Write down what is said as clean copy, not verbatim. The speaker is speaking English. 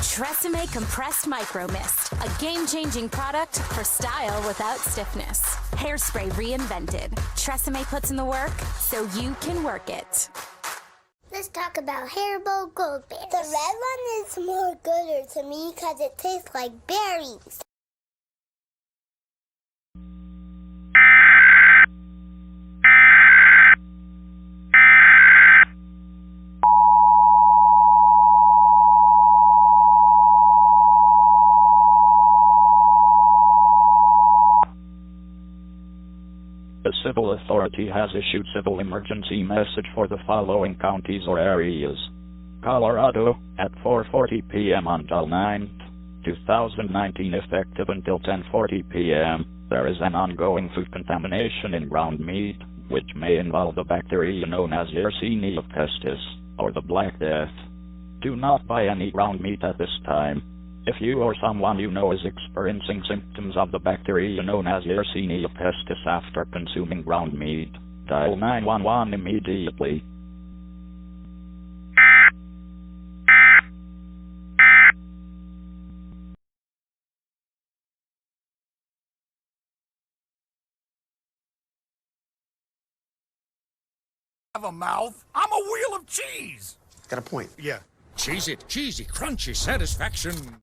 Tresemme Compressed Micro Mist, a game-changing product for style without stiffness. Hairspray reinvented. Tresemme puts in the work so you can work it. Let's talk about Haribo Gold Bears. The red one is more gooder to me because it tastes like berries. The civil authority has issued civil emergency message for the following counties or areas. Colorado, at 4:40 p.m. on July 9th, 2019 effective until 10:40 p.m., there is an ongoing food contamination in ground meat, which may involve the bacteria known as Yersinia pestis, or the Black Death. Do not buy any ground meat at this time. If you or someone you know is experiencing symptoms of the bacteria known as Yersinia pestis after consuming ground meat, dial 911 immediately. Have a mouth? I'm a wheel of cheese! Got a point. Yeah. Cheese it, cheesy, crunchy satisfaction.